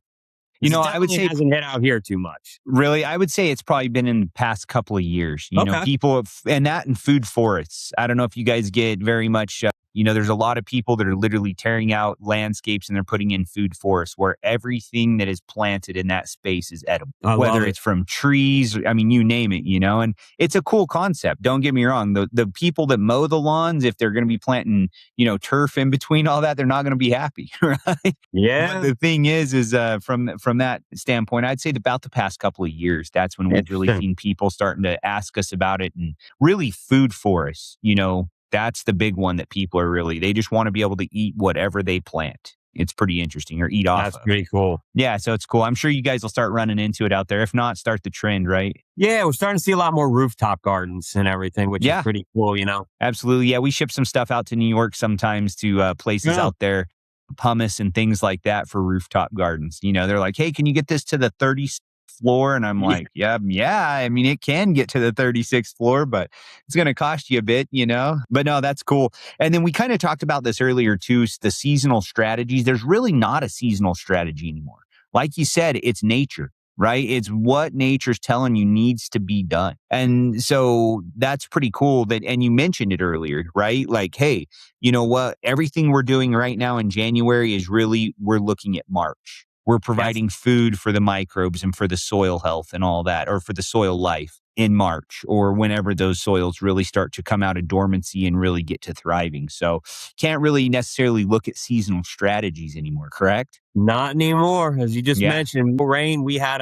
Because it I would definitely say hasn't hit out here too much. really, I would say it's probably been in the past couple of years. Okay. People and that and food forests. I don't know if you guys get very much. There's a lot of people that are literally tearing out landscapes, and they're putting in food forests where everything that is planted in that space is edible, I whether love it. it's from trees. I mean, you name it. And it's a cool concept. Don't get me wrong. The people that mow the lawns, if they're going to be planting, turf in between all that, they're not going to be happy, right? But Yeah. the thing is from that standpoint, I'd say about the past couple of years, that's when we've really Interesting. seen people starting to ask us about it, and really food forests. That's the big one that people are really, they just want to be able to eat whatever they plant. It's pretty interesting, or eat off That's of. pretty cool. Yeah, so it's cool. I'm sure you guys will start running into it out there. If not, start the trend, right? Yeah, we're starting to see a lot more rooftop gardens and everything, which is Yeah, pretty cool. absolutely. Yeah, we ship some stuff out to New York sometimes to places Yeah. out there, pumice and things like that for rooftop gardens. They're like, hey, can you get this to the 30th floor? And I'm like, yeah. I mean, it can get to the 36th floor, but it's going to cost you a bit. But no, that's cool. And then we kind of talked about this earlier too, the seasonal strategies. There's really not a seasonal strategy anymore. Like you said, it's nature. Right? It's what nature's telling you needs to be done. And so that's pretty cool and you mentioned it earlier, right? Like, hey, you know what? Everything we're doing right now in January is really, we're looking at March. We're Yes. providing food for the microbes and for the soil health and all that, or for the soil life. in March or whenever those soils really start to come out of dormancy and really get to thriving. So can't really necessarily look at seasonal strategies anymore, correct? Not anymore. As you just Yeah. mentioned, rain, we had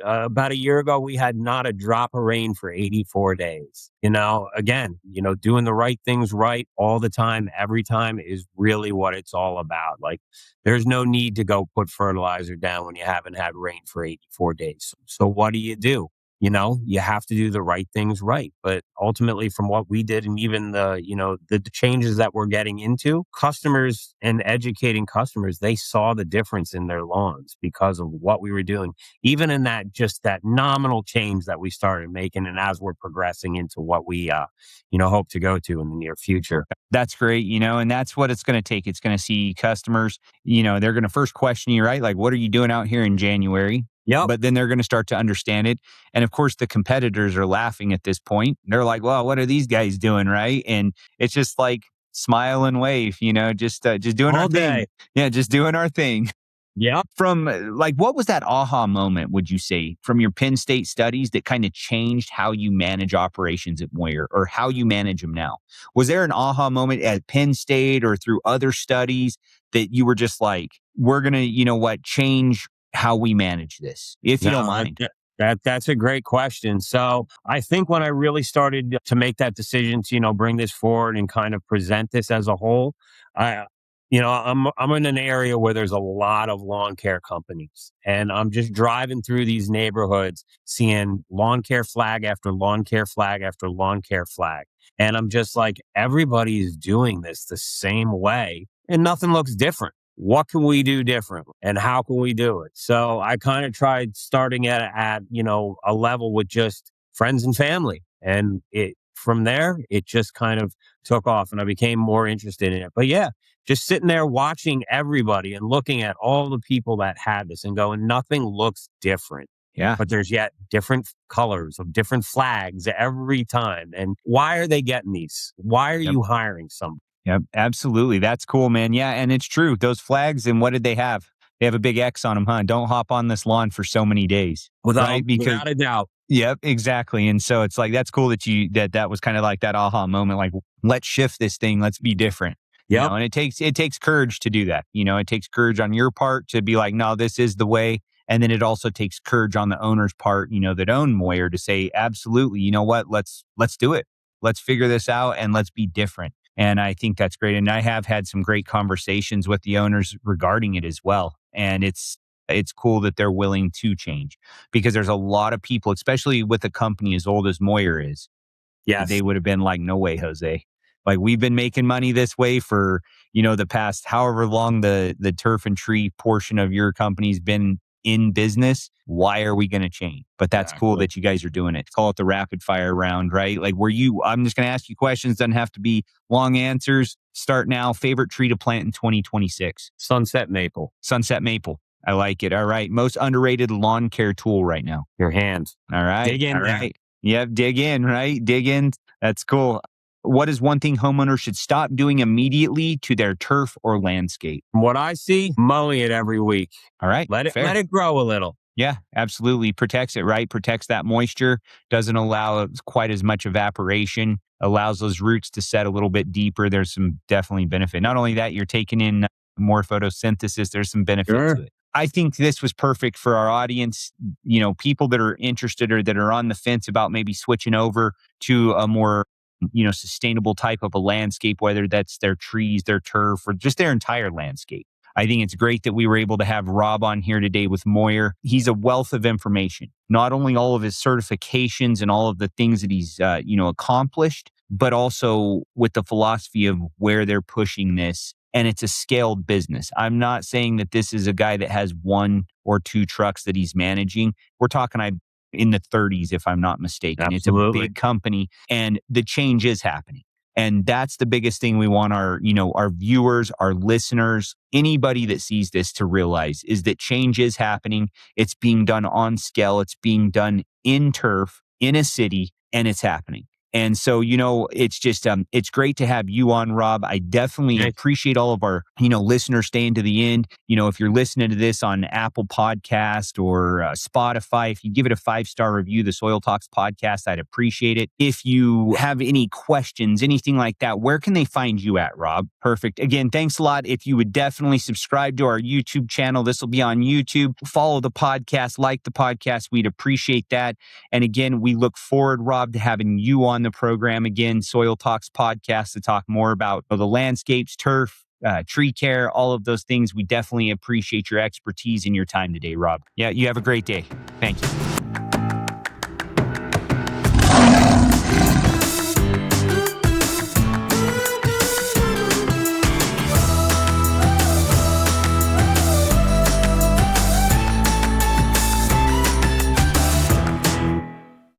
about a year ago, we had not a drop of rain for 84 days. Again, doing the right things right all the time, every time is really what it's all about. Like, there's no need to go put fertilizer down when you haven't had rain for 84 days. So what do? You have to do the right things right. But ultimately, from what we did, and even the changes that we're getting into, customers and educating customers, they saw the difference in their lawns because of what we were doing, even in that nominal change that we started making. And as we're progressing into what we, hope to go to in the near future. That's great, and that's what it's going to take. It's going to see customers, they're going to first question you, right? Like, what are you doing out here in January? Yep. But then they're going to start to understand it. And of course, the competitors are laughing at this point. They're like, well, what are these guys doing? Right. And it's just like smile and wave, just doing All our thing. day. Yeah. Just doing our thing. Yep. From like, what was that aha moment, would you say, from your Penn State studies that kind of changed how you manage operations at Moyer or how you manage them now? Was there an aha moment at Penn State or through other studies that you were just like, we're going to, change how we manage this, if you don't No, mind? that's a great question. So I think when I really started to make that decision to, bring this forward and kind of present this as a whole, I, I'm in an area where there's a lot of lawn care companies, and I'm just driving through these neighborhoods, seeing lawn care flag after lawn care flag after lawn care flag. And I'm just like, everybody's doing this the same way and nothing looks different. What can we do different and how can we do it? So I kind of tried starting at a level with just friends and family, and it from there it just kind of took off, and I became more interested in it. But yeah, just sitting there watching everybody and looking at all the people that had this and going, nothing looks different. Yeah. But there's yet different colors of different flags every time. And why are they getting these? Why are Yep. you hiring somebody? Yep, absolutely. That's cool, man. Yeah, and it's true. Those flags, and what did they have? They have a big X on them, huh? Don't hop on this lawn for so many days, right? Because Without a doubt. yep, exactly. And so it's like that's cool that that was kind of like that aha moment. Like, let's shift this thing. Let's be different. Yep. And it takes courage to do that. It takes courage on your part to be like, no, this is the way. And then it also takes courage on the owner's part, that own Moyer, to say, absolutely, you know what? Let's do it. Let's figure this out and let's be different. And I think that's great. And I have had some great conversations with the owners regarding it as well. And it's cool that they're willing to change, because there's a lot of people, especially with a company as old as Moyer is, Yes. they would have been like, no way, Jose. Like, we've been making money this way for, the past however long the turf and tree portion of your company's been in business. Why are we going to change? But that's cool that you guys are doing it. Call it the rapid fire round, right? Like, I'm just going to ask you questions. Doesn't have to be long answers. Start now. Favorite tree to plant in 2026? Sunset maple. Sunset maple. I like it. All right. Most underrated lawn care tool right now? Your hands. All right. Dig in All there. right. Yep. Dig in, right? Dig in. That's cool. What is one thing homeowners should stop doing immediately to their turf or landscape? From what I see, mowing it every week. All right. Let fair. it grow a little. Yeah, absolutely. Protects it, right? Protects that moisture, doesn't allow quite as much evaporation, allows those roots to set a little bit deeper. There's some definitely benefit. Not only that, you're taking in more photosynthesis. There's some benefit to it. I think this was perfect for our audience, people that are interested or that are on the fence about maybe switching over to a more sustainable type of a landscape, whether that's their trees, their turf, or just their entire landscape. I think it's great that we were able to have Rob on here today with Moyer. He's a wealth of information, not only all of his certifications and all of the things that he's, accomplished, but also with the philosophy of where they're pushing this. And it's a scaled business. I'm not saying that this is a guy that has one or two trucks that he's managing. We're talking in the 30s, if I'm not mistaken. Absolutely. It's a big company, and the change is happening. And that's the biggest thing we want our viewers, our listeners, anybody that sees this to realize, is that change is happening. It's being done on scale. It's being done in turf, in a city, and it's happening. And so, it's just, it's great to have you on, Rob. I definitely appreciate all of our, listeners staying to the end. If you're listening to this on Apple Podcast or Spotify, if you give it a 5-star review, the Soil Talks podcast, I'd appreciate it. If you have any questions, anything like that, where can they find you at, Rob? Perfect. Again, thanks a lot. If you would definitely subscribe to our YouTube channel, this will be on YouTube. Follow the podcast, like the podcast. We'd appreciate that. And again, we look forward, Rob, to having you on the program again, Soil Talks podcast, to talk more about the landscapes, turf, tree care, all of those things. We definitely appreciate your expertise and your time today, Rob. Yeah, you have a great day. Thank you.